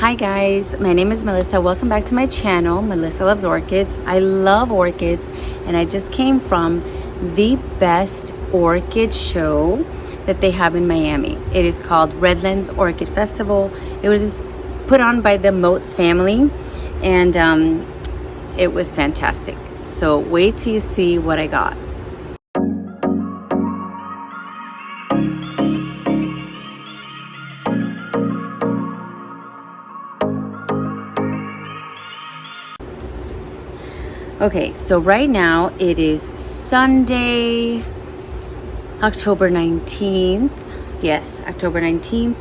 Hi guys, my name is Melissa. Welcome back to my channel, Melissa Loves Orchids. I love orchids and I just came from the best orchid show that they have in Miami. It is called Redlands Orchid Festival. It was put on by the Moats family and it was fantastic. So wait till you see what I got. Okay, so right now it is Sunday, October 19th. Yes, October 19th.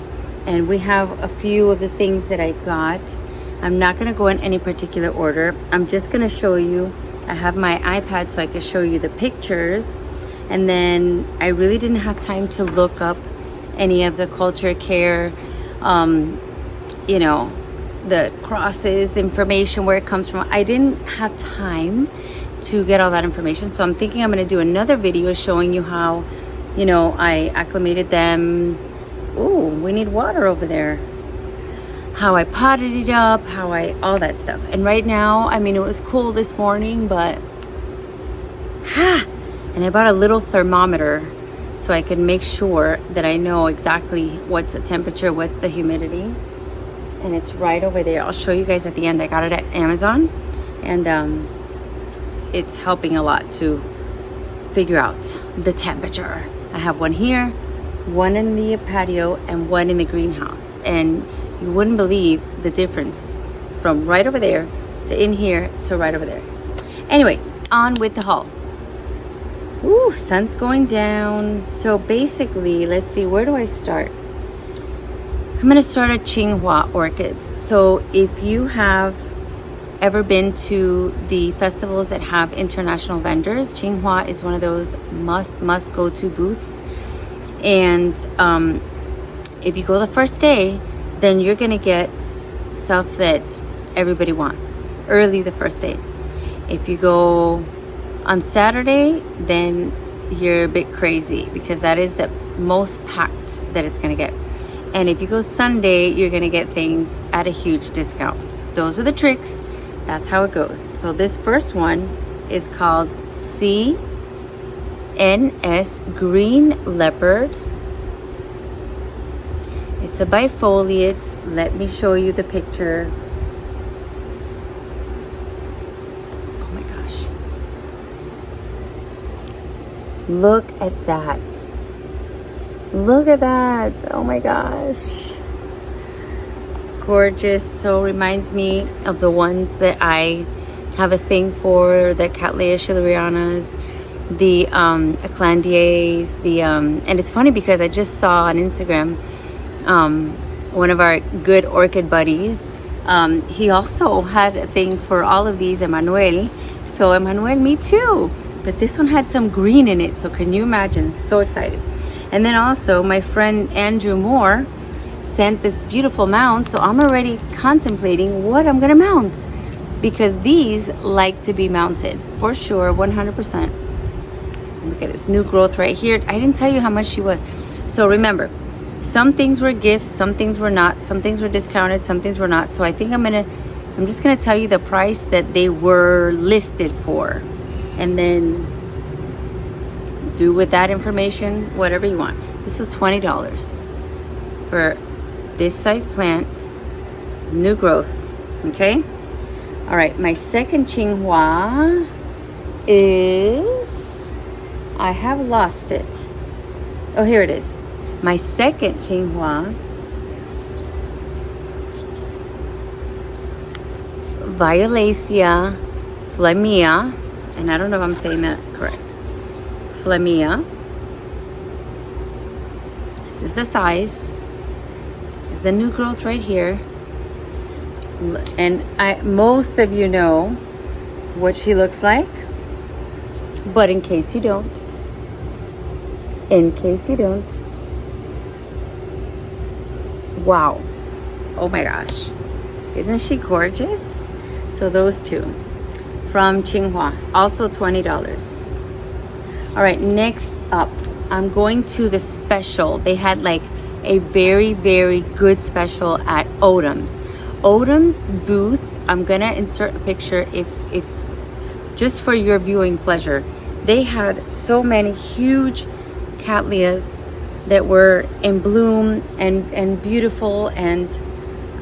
And we have a few of the things that I got. I'm not going to go in any particular order. I'm just going to show you. I have my iPad so I can show you the pictures. And then I really didn't have time to look up any of the culture care, the crosses information, where it comes from. I didn't have time to get all that information, so I'm thinking I'm going to do another video showing you how I acclimated them. Oh, we need water over there. How I potted it up, all that stuff. And right now, I mean, it was cool this morning, but and I bought a little thermometer so I can make sure that I know exactly what's the temperature, what's the humidity. And it's right over there. I'll show you guys at the end. I got it at Amazon, and it's helping a lot to figure out the temperature. I have one here, one in the patio, and one in the greenhouse. And you wouldn't believe the difference from right over there to in here to right over there. Anyway, on with the haul. Ooh, sun's going down. So basically, let's see, where do I start? I'm going to start at Tsinghua Orchids. So if you have ever been to the festivals that have international vendors, Tsinghua is one of those must go to booths. And if you go the first day, then you're going to get stuff that everybody wants early the first day. If you go on Saturday, then you're a bit crazy because that is the most packed that it's going to get. And if you go Sunday, you're going to get things at a huge discount. Those are the tricks. That's how it goes. So this first one is called CNS Green Leopard. It's a bifoliate. Let me show you the picture. Oh my gosh. Look at that. Look at that. Oh my gosh. Gorgeous. So reminds me of the ones that I have a thing for, the Cattleya schillerianas, the Aclandias, and it's funny because I just saw on Instagram one of our good orchid buddies, he also had a thing for all of these, Emmanuel. So Emmanuel, me too. But this one had some green in it, so can you imagine? So excited. And then also my friend Andrew Moore sent this beautiful mount, so I'm already contemplating what I'm gonna mount because these like to be mounted for sure, 100%. Look at this new growth right here. I didn't tell you how much she was. So remember, some things were gifts, some things were not, some things were discounted, some things were not. So I think I'm just gonna tell you the price that they were listed for, and then do with that information whatever you want. This was $20 for this size plant, new growth. Okay. All right, my second Tsinghua is, I have lost it. Oh, here it is. My second Tsinghua, Violacea flammea, and I don't know if I'm saying that correct. Flammea. This is the size. This is the new growth right here. And most of you know what she looks like. But in case you don't, wow. Oh my gosh. Isn't she gorgeous? So those two from Tsinghua, also $20. All right, next up, I'm going to the special. They had like a very, very good special at Odom's. Odom's booth, I'm gonna insert a picture if just for your viewing pleasure. They had so many huge cattleyas that were in bloom and beautiful, and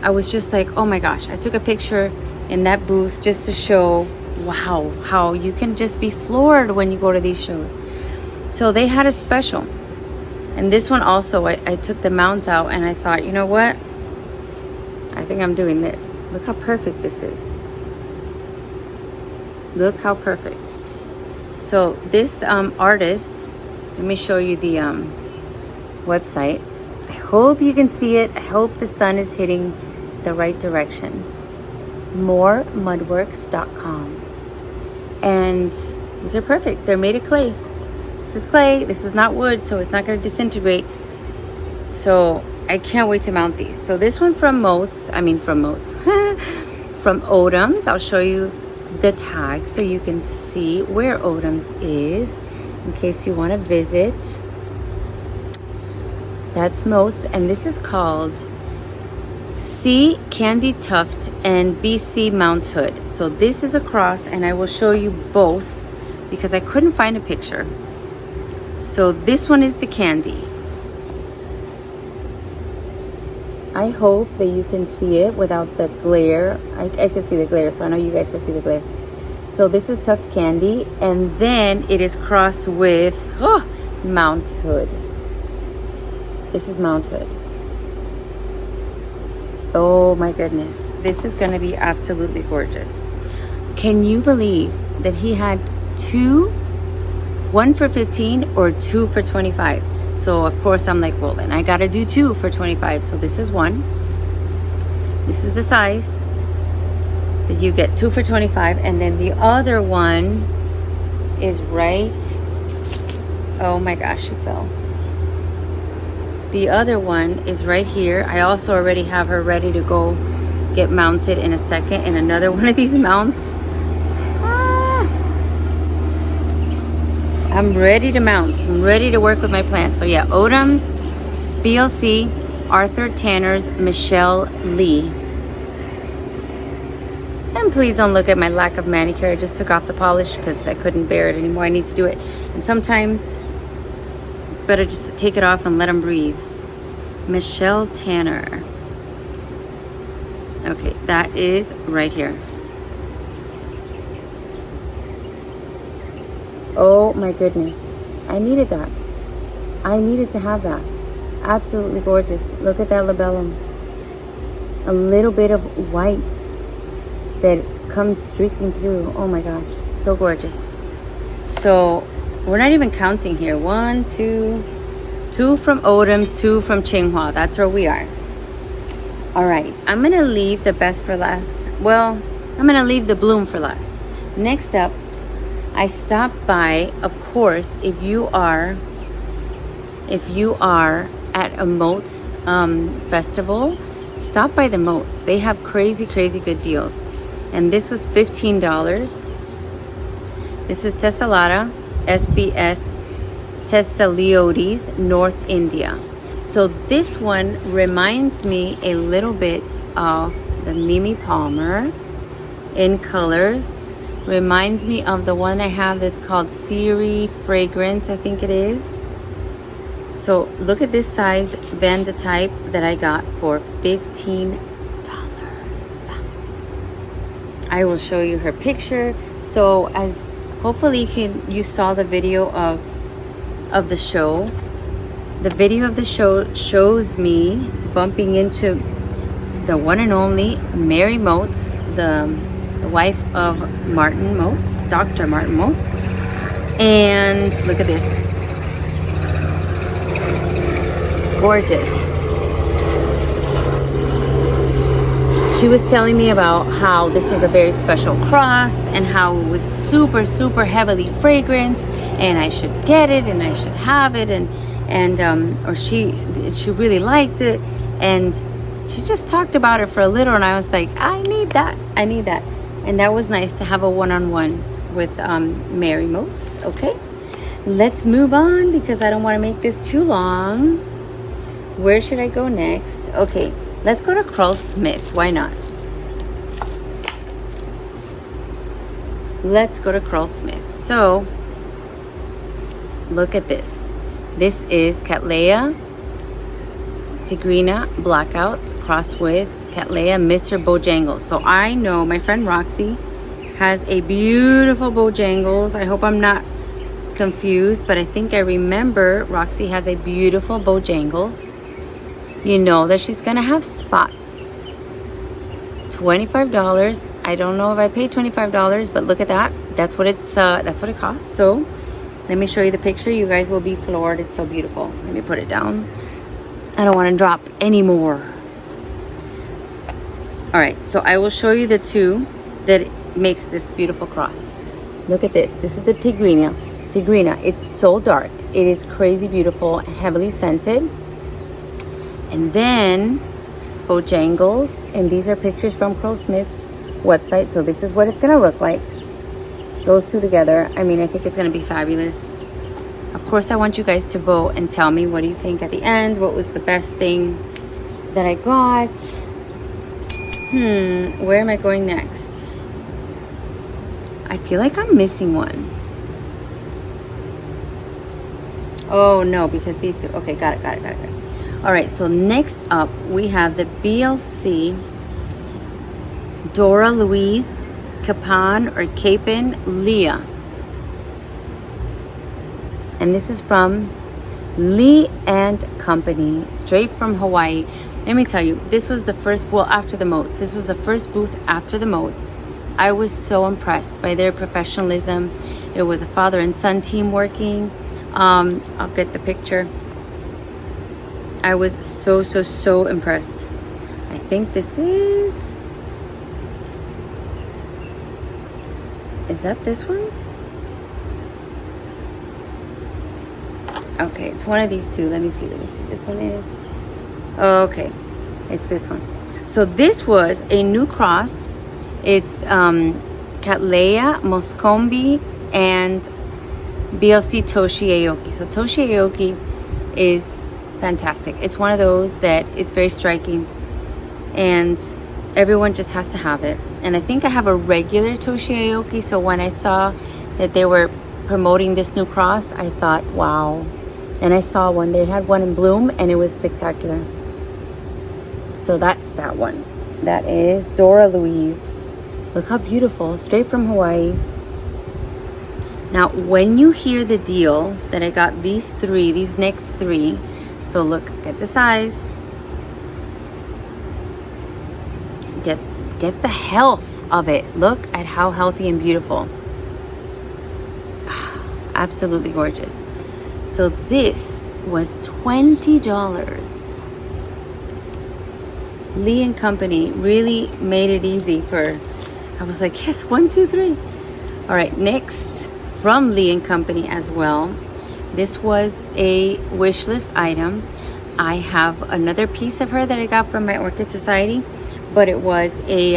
I was just like, oh my gosh. I took a picture in that booth just to show, wow, how you can just be floored when you go to these shows. So they had a special. And this one also, I took the mount out and I thought, you know what? I think I'm doing this. Look how perfect this is. Look how perfect. So this artist, let me show you the website. I hope you can see it. I hope the sun is hitting the right direction. moremudworks.com. And these are perfect. They're made of clay. This is clay. This is not wood, so it's not going to disintegrate. So I can't wait to mount these. So this one from Moats, from Odom's. I'll show you the tag so you can see where Odom's is in case you want to visit. That's Moats, and this is called C Candy Tuft and BC Mount Hood. So this is a cross, and I will show you both because I couldn't find a picture. So this one is the candy. I hope that you can see it without the glare. I can see the glare, so I know you guys can see the glare. So this is Tuft Candy, and then it is crossed with Mount Hood. This is Mount Hood. Oh my goodness. This is going to be absolutely gorgeous. Can you believe that he had two, one for 15 or two for 25? So of course I'm like, well then I got to do two for 25. So this is one. This is the size that you get, two for 25. And then the other one is right. Oh my gosh, she fell. The other one is right here. I also already have her ready to go get mounted in a second in another one of these mounts. I'm ready to mount. I'm ready to work with my plants. So yeah, Odom's, BLC, Arthur Tanner's, Michelle Lee. And please don't look at my lack of manicure. I just took off the polish because I couldn't bear it anymore. I need to do it. And sometimes it's better just to take it off and let them breathe. Michelle Tanner. Okay, that is right here. Oh my goodness. I needed that. I needed to have that. Absolutely gorgeous. Look at that labellum. A little bit of white that comes streaking through. Oh my gosh. So gorgeous. So we're not even counting here. 1, 2, 2 from Odom's, 2 from Tsinghua. That's where we are. All right. I'm going to leave the best for last. Well, I'm going to leave the bloom for last. Next up, I stopped by, of course, if you are at a Moats festival, stop by the Moats. They have crazy good deals. And this was $15. This is Tessellata, SBS Tesseliotes, North India. So this one reminds me a little bit of the Mimi Palmer in colors. Reminds me of the one I have that's called Siri Fragrance, I think it is. So look at this size Vanda type that I got for $15. I will show you her picture. So as hopefully you saw the video of the show. The video of the show shows me bumping into the one and only Mary Moats, the wife of Martin Moats, Dr. Martin Moats. And look at this. Gorgeous. She was telling me about how this was a very special cross and how it was super heavily fragranced and I should get it and I should have it and she really liked it, and she just talked about it for a little, and I was like, I need that. And that was nice to have a one-on-one with Mary Moats. Okay, let's move on because I don't want to make this too long. Where should I go next? Okay, let's go to Carl Smith. Why not? let's go to Curlsmith. So look at this. This is Cattleya tigrina blackout crossed with Cattleya Mr. Bojangles. So I know my friend Roxy has a beautiful Bojangles. I hope I'm not confused, but I think I remember Roxy has a beautiful Bojangles. You know that she's gonna have spots. $25. I don't know if I paid $25, but look at that. That's what it costs. So let me show you the picture. You guys will be floored. It's so beautiful. Let me put it down. I don't want to drop any more. All right, so I will show you the two that makes this beautiful cross. Look at this. This is the Tigrina. It's so dark. It is crazy beautiful, heavily scented. And then Bojangles, and these are pictures from Curlsmith's website. So this is what it's gonna look like. Those two together. I mean, I think it's gonna be fabulous. Of course, I want you guys to vote and tell me what do you think at the end. What was the best thing that I got? Where am I going next? I feel like I'm missing one. Oh no, because these two. Okay, got it. All right, so next up we have the BLC Dora Louise Capon or Capon Leah. And this is from Lee and Company, straight from Hawaii. Let me tell you, this was the first, well, after the moats. This was the first booth after the moats. I was so impressed by their professionalism. It was a father and son team working. I'll get the picture. I was so impressed. I think this is that this one? Okay, it's one of these two. Let me see. This one is, okay, it's this one. So this was a new cross. It's Cattleya Moscombi and BLC Toshi Aoki. So Toshi Aoki is fantastic. It's one of those that it's very striking and everyone just has to have it. And I think I have a regular Toshi Aoki. So when I saw that they were promoting this new cross, I thought, wow. And I saw one. They had one in bloom and it was spectacular. So that's that one. That is Dora Louise. Look how beautiful. Straight from Hawaii. Now, when you hear the deal that I got these next three. So look, get the size. Get the health of it. Look at how healthy and beautiful. Absolutely gorgeous. So this was $20. Lee and Company really made it easy for, I was like, yes, 1, 2, 3. All right, next from Lee and Company as well. This was a wish list item. I have another piece of her that I got from my Orchid Society, but it was a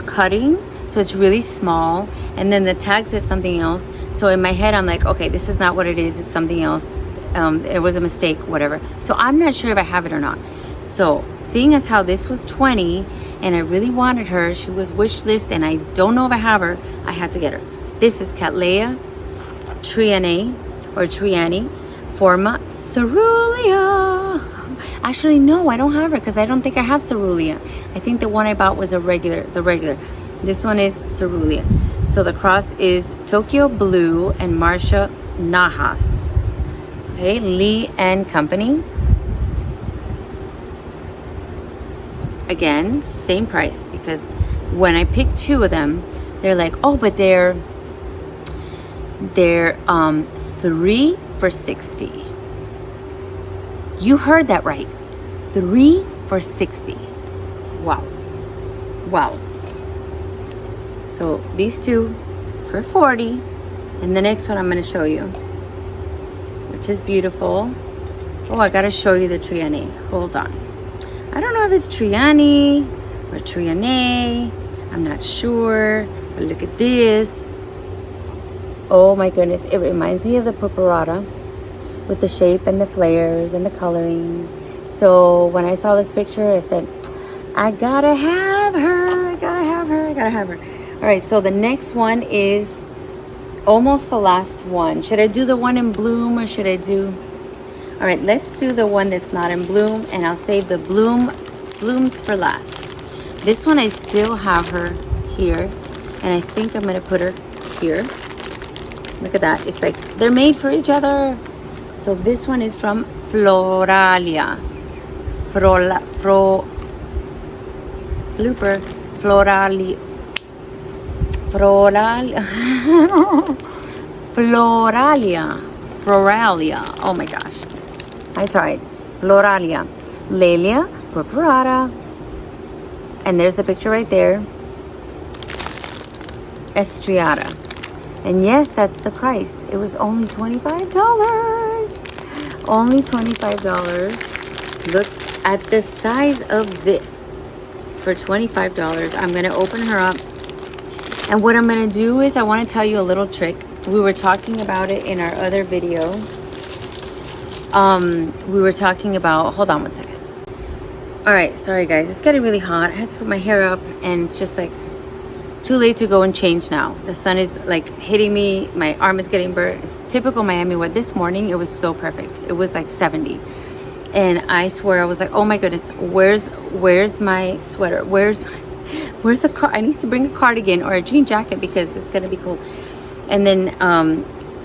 cutting. So it's really small, and then the tag said something else. So in my head, I'm like, okay, this is not what it is. It's something else. It was a mistake, whatever. So I'm not sure if I have it or not. So seeing as how this was 20 and I really wanted her, she was wish list and I don't know if I have her, I had to get her. This is Cattleya Trianae or Triani Forma Cerulean. Actually, no, I don't have her because I don't think I have Cerulean. I think the one I bought was the regular. This one is Cerulean. So the cross is Tokyo Blue and Marcia Nahas. Okay, Lee and Company. Again, same price, because when I picked two of them, they're like, oh, but they're 3 for $60. You heard that right. 3 for $60. Wow. So these two for $40, and the next one I'm going to show you, which is beautiful. Oh, I got to show you the Triani. Hold on. I don't know if it's Triani or Trianae. I'm not sure. But look at this. Oh my goodness. It reminds me of the Purpurata with the shape and the flares and the coloring. So when I saw this picture, I said, I gotta have her. All right, so the next one is almost the last one. Should I do the one in bloom or should I do... All right, let's do the one that's not in bloom, and I'll save the blooms for last. This one I still have her here, and I think I'm gonna put her here. Look at that. It's like they're made for each other. So this one is from Floralia. Floralia. Oh my gosh. I tried. Floralia. Lelia purpurata. And there's the picture right there. Estriata. And yes, that's the price. It was only $25. Only $25. Look at the size of this. For $25. I'm going to open her up. And what I'm going to do is I want to tell you a little trick. We were talking about it in our other video. We were talking about... Hold on one second. Alright, sorry guys. It's getting really hot. I had to put my hair up. And it's just like... too late to go and change now. The sun is like hitting me. My arm is getting burnt. It's typical Miami weather. This morning, it was so perfect. It was like 70. And I swear, I was like, oh my goodness, where's my sweater? Where's the car? I need to bring a cardigan or a jean jacket because it's going to be cold. And then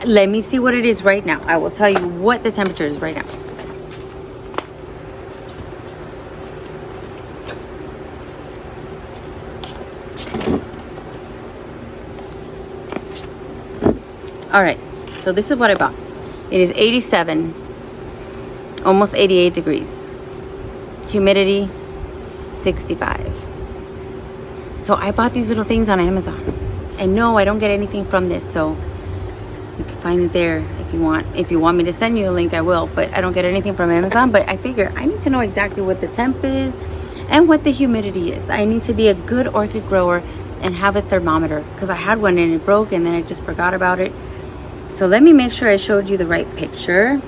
let me see what it is right now. I will tell you what the temperature is right now. All right, so this is what I bought. It is 87, almost 88 degrees. Humidity, 65. So I bought these little things on Amazon. And no, I don't get anything from this, so you can find it there if you want. If you want me to send you a link, I will, but I don't get anything from Amazon. But I figure I need to know exactly what the temp is and what the humidity is. I need to be a good orchid grower and have a thermometer because I had one and it broke and then I just forgot about it. So let me make sure I showed you the right picture.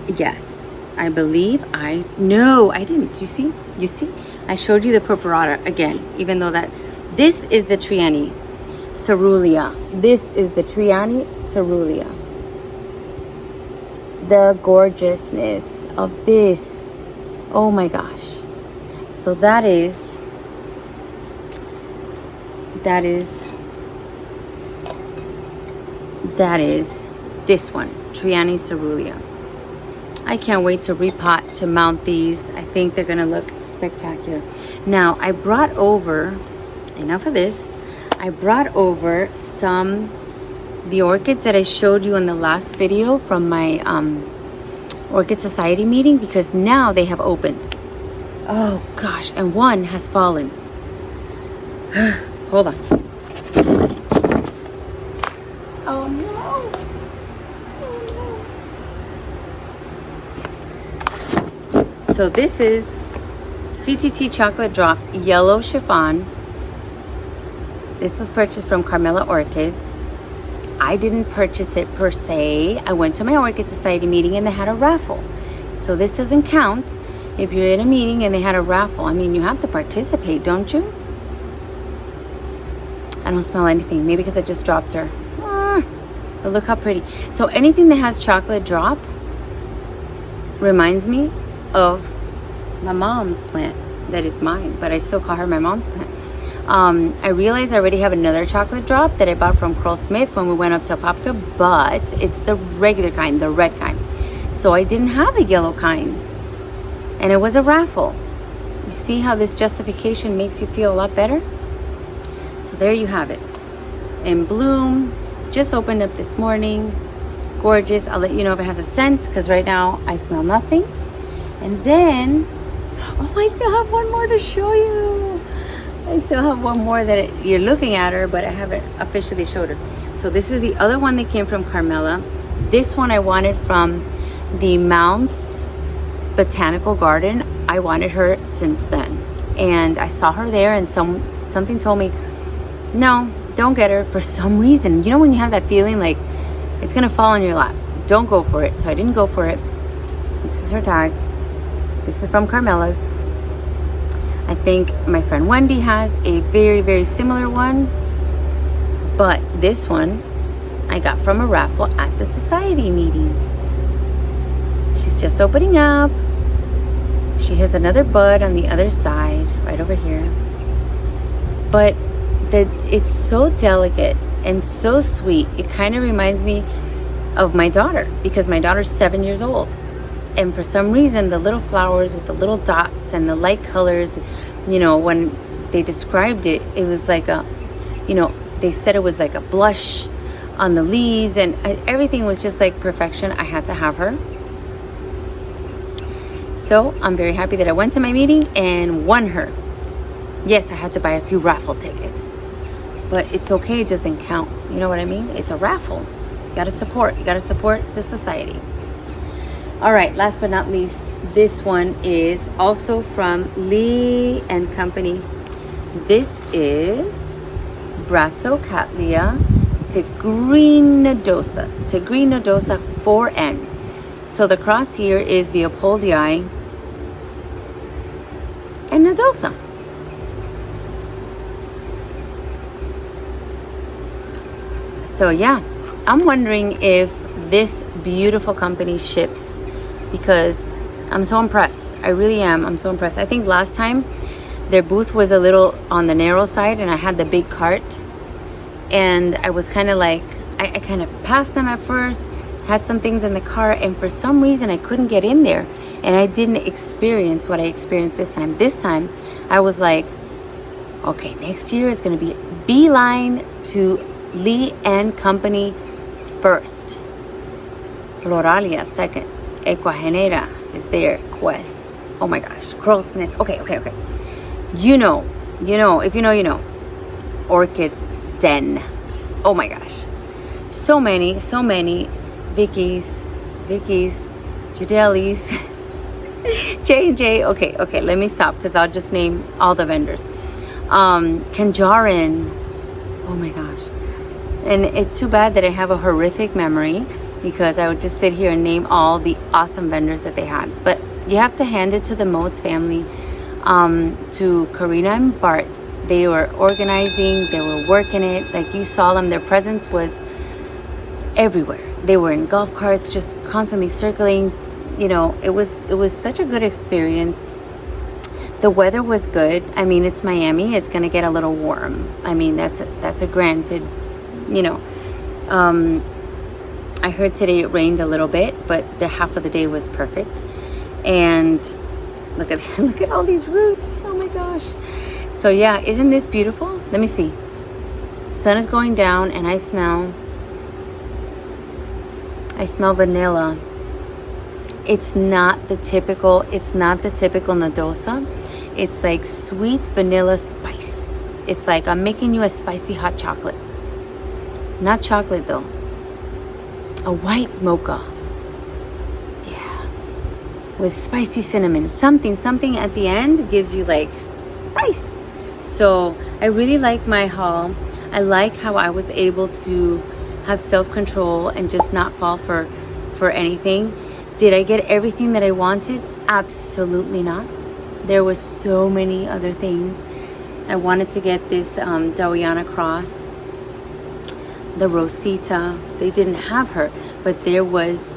Yes, I believe no, I didn't. You see? I showed you the purpurata again, even though this is the Triani Cerulean. This is the Triani Cerulean. The gorgeousness of this. Oh my gosh. So that is this one, Triani Cerulean. I can't wait to repot to mount these. I think they're gonna look spectacular. Now I brought over, enough of this, I brought over the orchids that I showed you in the last video from my Orchid Society meeting because now they have opened. Oh gosh, and one has fallen. Hold on. Oh no. So this is CTT Chocolate Drop Yellow Chiffon. This was purchased from Carmela Orchids. I didn't purchase it per se. I went to my Orchid Society meeting and they had a raffle. So this doesn't count if you're in a meeting and they had a raffle. I mean, you have to participate, don't you? I don't smell anything. Maybe because I just dropped her. But look how pretty. So anything that has chocolate drop reminds me of my mom's plant. That is mine, but I still call her my mom's plant. I realized I already have another chocolate drop that I bought from Curl Smith when we went up to Apopka, but it's the regular kind, the red kind. So I didn't have the yellow kind. And it was a raffle. You see how this justification makes you feel a lot better? So there you have it. In bloom, just opened up this morning. Gorgeous. I'll let you know if it has a scent because right now I smell nothing. And then, oh, I still have one more to show you. I still have one more that you're looking at her, but I haven't officially showed her. So this is the other one that came from Carmela. This one I wanted from the Mounds Botanical Garden. I wanted her since then. And I saw her there and something told me, no, don't get her for some reason. You know when you have that feeling like it's gonna fall in your lap? Don't go for it. So I didn't go for it. This is her tag. This is from Carmela's. I think my friend Wendy has a very, very similar one. But this one I got from a raffle at the society meeting. She's just opening up. She has another bud on the other side, right over here. But it's so delicate and so sweet. It kind of reminds me of my daughter, because my daughter's 7 years old. And for some reason, the little flowers with the little dots and the light colors, you know, when they described it, it was like a, you know, they said it was like a blush on the leaves, and everything was just like perfection. I had to have her. So I'm very happy that I went to my meeting and won her. Yes, I had to buy a few raffle tickets, but it's okay. It doesn't count. You know what I mean? It's a raffle. You gotta support. You gotta support the society. All right, last but not least, this one is also from Lee and Company. This is Brassocatlia tigrinodosa 4N. So the cross here is Leopoldii and nodosa. So yeah, I'm wondering if this beautiful company ships, because I'm so impressed. I really am. I'm so impressed. I think last time their booth was a little on the narrow side and I had the big cart, and I was kind of like, I kind of passed them at first, had some things in the cart, and for some reason I couldn't get in there, and I didn't experience what I experienced this time. This time I was like, okay, next year is going to be beeline to Lee and Company first, Floralia second, Equagenera is there, Quests, oh my gosh, Curl Snip, okay, you know, if you know, you know, Orchid Den, oh my gosh, so many, Vicky's, Judelis, J&J, okay, let me stop, because I'll just name all the vendors. Kanjarin, oh my gosh. And it's too bad that I have a horrific memory, because I would just sit here and name all the awesome vendors that they had. But you have to hand it to the Modes family, to Karina and Bart. They were organizing, they were working it. Like, you saw them, their presence was everywhere. They were in golf carts, just constantly circling. You know, it was such a good experience. The weather was good. I mean, it's Miami. It's gonna get a little warm. I mean, that's a granted. You know, I heard today it rained a little bit, but the half of the day was perfect. And look at all these roots. Oh my gosh. So yeah, isn't this beautiful? Let me see. Sun is going down, and I smell vanilla. It's not the typical nodosa. It's like sweet vanilla spice. It's like I'm making you a spicy hot chocolate. Not chocolate though. A white mocha. Yeah. With spicy cinnamon. Something at the end gives you like spice. So I really like my haul. I like how I was able to have self-control and just not fall for anything. Did I get everything that I wanted? Absolutely not. There were so many other things. I wanted to get this Dowiana cross, the Rosita. They didn't have her, but there was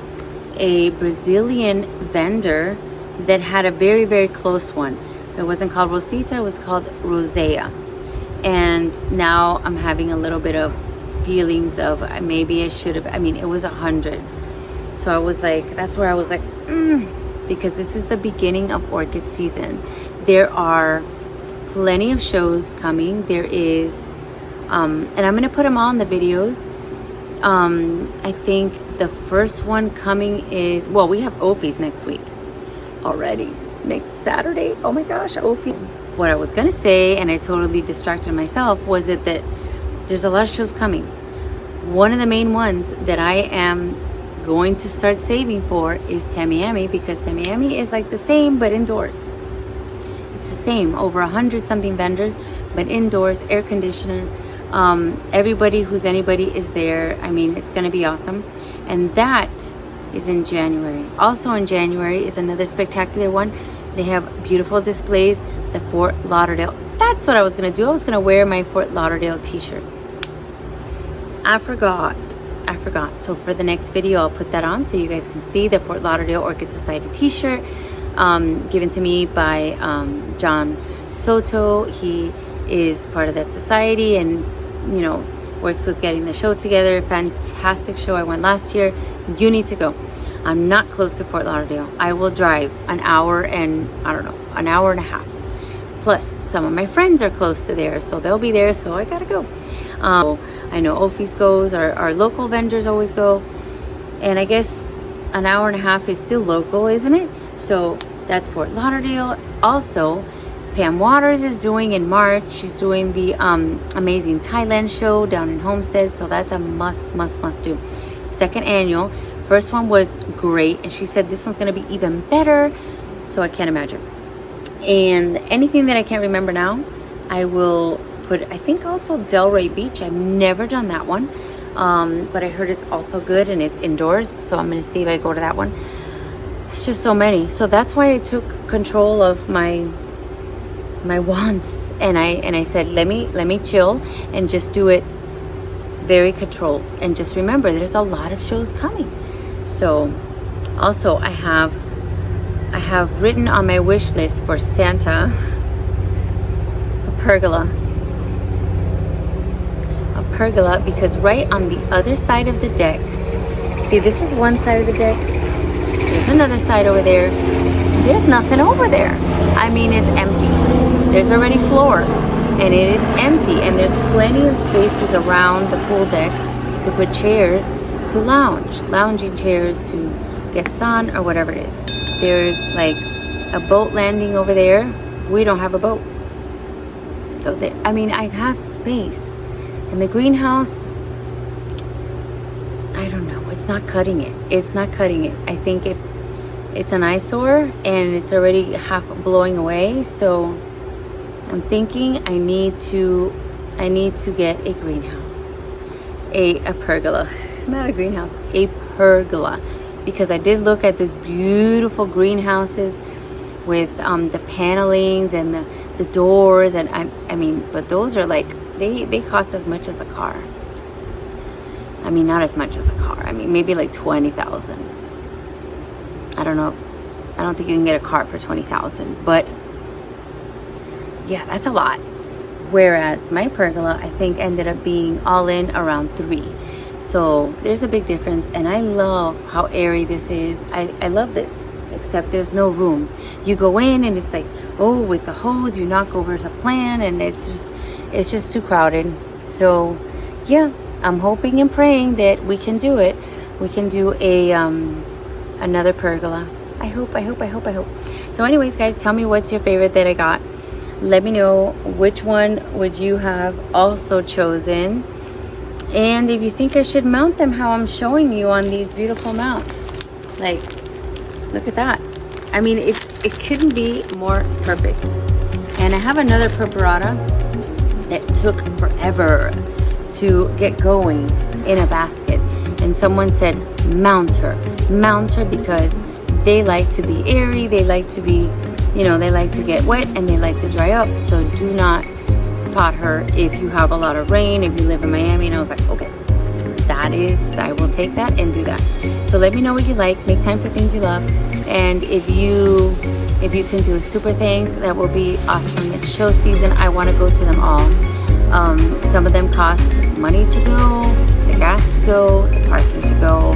a Brazilian vendor that had a very, very close one. It wasn't called Rosita, it was called Rosea. And now I'm having a little bit of feelings of maybe I should have, I mean, it was 100. So I was like, that's where I was like, because this is the beginning of orchid season. There are plenty of shows coming. There is, and I'm gonna put them all in the videos. I think the first one coming is, well, we have Ophi's next week already. Next Saturday, oh my gosh, Ophi. What I was gonna say, and I totally distracted myself, was that there's a lot of shows coming. One of the main ones that I am going to start saving for is Tamiami, because Tamiami is like the same but indoors. It's the same, over 100 something vendors, but indoors, air conditioner. Everybody who's anybody is there. I mean, it's gonna be awesome. And that is in January. Also in January is another spectacular one. They have beautiful displays. the Fort Lauderdale. That's what I was gonna do. I was gonna wear my Fort Lauderdale t-shirt. I forgot. So for the next video, I'll put that on so you guys can see the Fort Lauderdale Orchid Society t-shirt, given to me by John Soto. He is part of that society and, you know, works with getting the show together. Fantastic show. I went last year. You need to go. I'm not close to Fort Lauderdale. I will drive an hour and, I don't know, an hour and a half. Plus, some of my friends are close to there, so they'll be there, so I gotta go. I know Ophi's goes, our local vendors always go, and I guess an hour and a half is still local, isn't it? So that's Fort Lauderdale. Also, Pam Waters is doing in March. She's doing the Amazing Thailand show down in Homestead, so that's a must do. Second annual. First one was great, and she said this one's gonna be even better, so I can't imagine. And anything that I can't remember now, I will put, I think also Delray Beach. I've never done that one, but I heard it's also good and it's indoors, so I'm gonna see if I go to that one. It's just so many, so that's why I took control of my wants, and I said let me chill and just do it very controlled, and just remember there's a lot of shows coming. So also I have written on my wish list for Santa a pergola, because right on the other side of the deck, see, this is one side of the deck, there's another side over there, there's nothing over there. I mean, it's empty. There's already floor and it is empty, and there's plenty of spaces around the pool deck to put chairs to lounging chairs to get sun or whatever it is. There's like a boat landing over there. We don't have a boat, so there, I mean, I have space. And the greenhouse, I don't know, it's not cutting it. I think it's an eyesore and it's already half blowing away, so I'm thinking I need to get a greenhouse, a pergola, not a greenhouse, a pergola, because I did look at these beautiful greenhouses with the panelings and the doors, and I mean, but those are like, they cost as much as a car. I mean, not as much as a car. I mean, maybe like 20,000. I don't know. I don't think you can get a car for 20,000, but yeah, that's a lot. Whereas my pergola, I think, ended up being all in around 3. So there's a big difference, and I love how airy this is. I love this, except there's no room. You go in and it's like, oh, with the hose, you knock over the plant, and it's just too crowded. So yeah, I'm hoping and praying that we can do it. We can do a another pergola. I hope. So anyways, guys, tell me what's your favorite that I got. Let me know which one would you have also chosen, and if you think I should mount them how I'm showing you on these beautiful mounts. Like, look at that. I mean, it couldn't be more perfect. And I have another purpurata that took forever to get going in a basket, and someone said mount her because they like to be airy, they like to be, you know, they like to get wet and they like to dry up. So do not pot her if you have a lot of rain, if you live in Miami. And I was like, okay, I will take that and do that. So let me know what you like. Make time for things you love. And if you can do super things, that will be awesome. It's show season. I want to go to them all. Some of them cost money to go, the gas to go, the parking to go,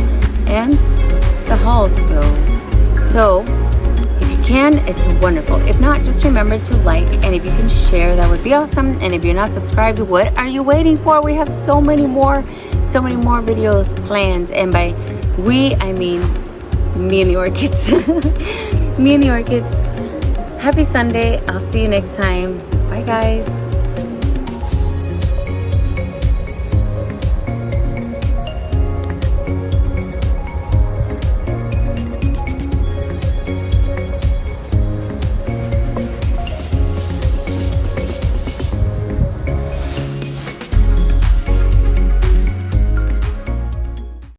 and the haul to go. So if you can, it's wonderful. If not, just remember to like, and if you can share, that would be awesome. And if you're not subscribed, what are you waiting for? We have so many more videos planned, and by we, I mean me and the Orchids. Me and the Orchids. Happy Sunday. I'll see you next time. Bye, guys.